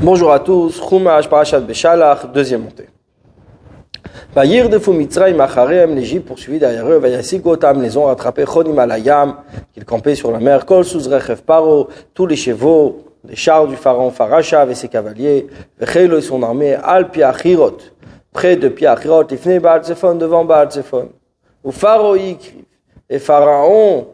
Bonjour à tous, Chumash Parashat Beshalach, deuxième montée. Vayirdefu Mitzrayim acharem, l'Égypte poursuivit derrière eux, Vayasikotam, les ont rattrapés, Chonim alayam, qu'ils campaient sur la mer, Kol Suzrechev Paro, tous les chevaux, les chars du pharaon Farashav et ses cavaliers, Vechelo et son armée, Al Piachirot, près de Piachirot, Ifne Baal Zephon, devant Baal Zephon. Ou Pharaon y écrivent, et Pharaon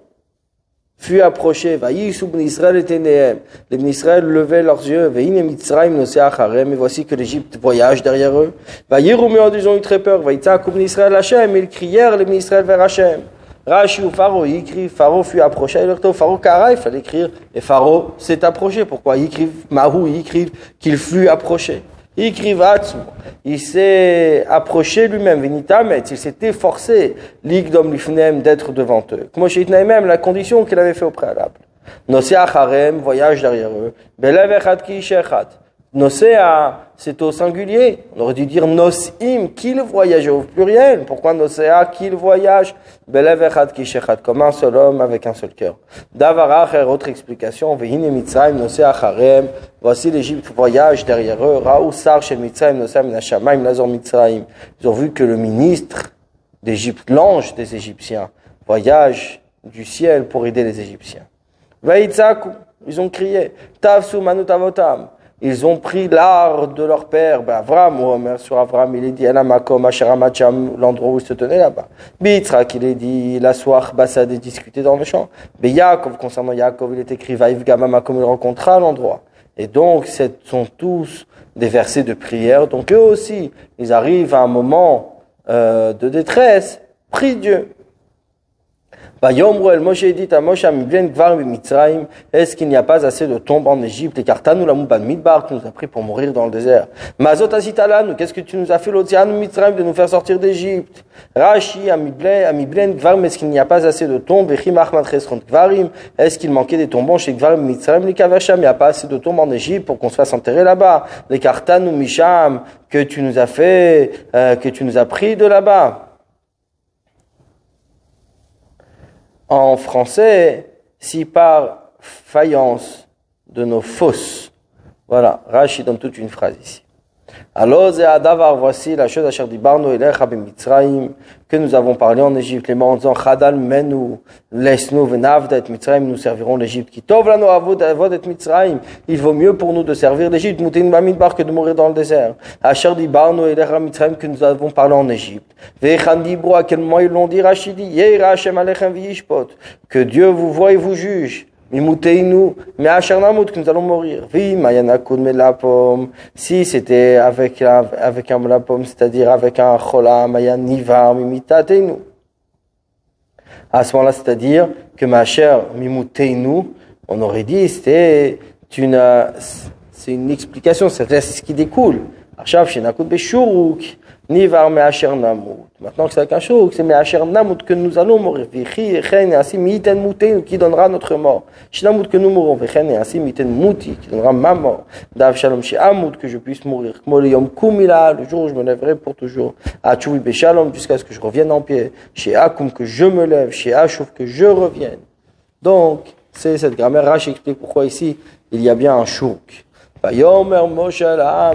fut approché, Vaïsou ben Israël et Ténéem. Les ben Israël levaient leurs yeux, Vaïne Mitzrayim nosé acharem, et voici que l'Égypte voyage derrière eux. Vaïroumé, ils ont eu très peur, Vaïtzakou ben Israël Hachem, et ils crièrent les ben Israël vers Hachem. Rashi ou Pharaon y écrit, Pharaon fut approché, et leur dit, Pharaon Kara, il fallait écrire, et Pharaon s'est approché. Pourquoi ils écrivent, Mahou, ils écrivent qu'il fut approché. Ils écrivent Hatzou, il s'est approché lui-même, Venitamet, il s'est efforcé, l'Igdom Lifnem, d'être devant eux. Comme même la condition qu'il avait fait au préalable. Nosé Acharem, voyage derrière eux. Belev Echad Ki Shechat. Nosé, c'est au singulier. On aurait dû dire Nosim, qu'il voyage au pluriel. Pourquoi Nosé, qu'il voyage? Belev Echad Ki Shechat, comme un seul homme avec un seul cœur. Davarach, autre explication. Vehine Mitzrayim, Nosé Acharem. Voici l'Égypte voyage derrière eux. Raou Sar Shel Mitzrayim, Nosé Minashamayim, Lazor Mitzrayim. Ils ont vu que le ministre d'Égypte, l'ange des Égyptiens, voyage du ciel pour aider les Égyptiens. Vaïtzakou, ils ont crié. Tavsu Manutavotam. Ils ont pris l'art de leur père, Avram, ou Omer sur Avram, il est dit, Elamakom, Asheramacham, l'endroit où il se tenait là-bas. Bitzrak, il est dit, la soir, Bassad est discuté dans le champ. Yaakov, concernant Yaakov, il est écrit, Vaïv Gamamakom, il rencontra l'endroit. Et donc, ce sont tous des versets de prière. Donc, eux aussi, ils arrivent à un moment de détresse, prie Dieu. Est-ce qu'il n'y a pas assez de tombes en Égypte? Les Kartanou la Mouban Midbar qui nous a pris pour mourir dans le désert. Mazot Asitalan, qu'est-ce que tu nous as fait l'Otian Mitzrayim de nous faire sortir d'Égypte? Rashi, Amiblen Gvarim, est-ce qu'il n'y a pas assez de tombes? Est-ce qu'il manquait des tombons chez Gvarim Mitzrayim? Les Kavasham, il n'y a pas assez de tombes en Égypte pour qu'on se fasse enterrer là-bas. Les Kartanou Misham, que tu nous as fait, que tu nous as pris de là-bas. En français, si par faïence de nos fosses, voilà, Rashi donne toute une phrase ici. Alors, voici la chose que nous avons parlé en Égypte, les morts en disant, Chadal menu, laisse-nous, venavda et Mitzrayim, nous servirons l'Égypte. Qui tov lano avod et Mitzrayim, il vaut mieux pour nous de servir l'Égypte, moutin bamidbar, que de mourir dans le désert. Asher dibarno elecha Mitzrayim, que nous avons parlé en Égypte. Ve'echan dibro, à quel moment ils l'ont dit, Rachidi, Yeira Hashem alechem v'yishpot, que Dieu vous voit et vous juge. Mimouteinu, mais Asher-Namut, que nous allons mourir. Vi, Mayanakud melapom. Si c'était avec un melapom, c'est-à-dire avec un cholam, Mayanivar, Mimitateinu. À ce moment-là, c'est-à-dire que Macher, Mimouteinu, on aurait dit, c'est une explication, c'est ce qui découle. Achav, Shenakud Beshuruk. Nivar me'asher namut. Maintenant que c'est avec un shuruk, c'est me'asher namut que nous allons mourir. Vichi echen et ainsi miten mouteinu qui donnera notre mort. Shnamut que nous mourrons. Vechen et ainsi miten mouti qui donnera ma mort. Dav shalom she'amut que je puisse mourir. Kmo le yom kumila le jour où je me lèverai pour toujours. Achuvi beshalom jusqu'à ce que je revienne en pied. She'akum que je me lève. She'ashuv que je revienne. Donc c'est cette grammaire. Rashi explique pourquoi ici il y a bien un shuruk.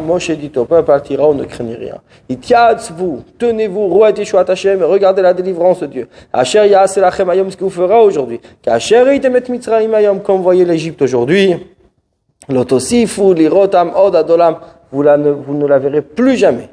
Moshe dit au peuple, Altira, ne craignez rien. Itiatzvu, tenez-vous, Roet Yeshuat Hashem, regardez la délivrance de Dieu. Asher Ya'aseh Lachem Hayom, ce qu'il vous fera aujourd'hui. Kasher Itemet Mitzrayim Hayom, comme vous voyez l'Égypte aujourd'hui. Lotosifu, Lirotam, Od Adolam, vous ne la verrez plus jamais.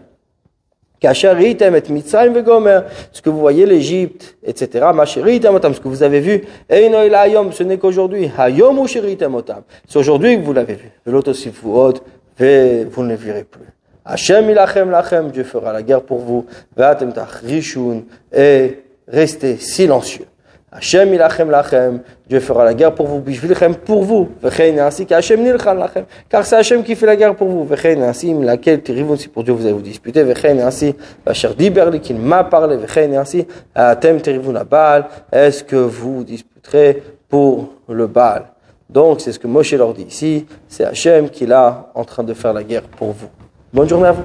Kasher Itemet Mitzrayim Vegomer, ce que vous voyez l'Égypte, etc. Masheritem Otam, ce que vous avez vu. Eino Ila Hayom, ce n'est qu'aujourd'hui. Hayom ou Sheritem Otam. C'est aujourd'hui que vous l'avez vu. Velotosifu Od, vous ne le verrez plus. Hashem ilachem lachem, Dieu fera la guerre pour vous. Ve'atem tachrishun, et restez silencieux. Hashem ilachem lachem, Dieu fera la guerre pour vous. Bishvilchem pour vous. Vechein ainsi qu'Hashem nilchan lachem, car c'est Hashem qui fait la guerre pour vous. Vechein ainsi laquelle tirivun, si pour Dieu vous allez vous disputer. Vechein ainsi Vasher diberli qu'il m'a parlé. Vechein ainsi atem tirivun la Baal. Est-ce que vous disputerez pour le Baal? Donc c'est ce que Moshe leur dit ici. C'est Hashem qui est là en train de faire la guerre pour vous. Bonne journée à vous.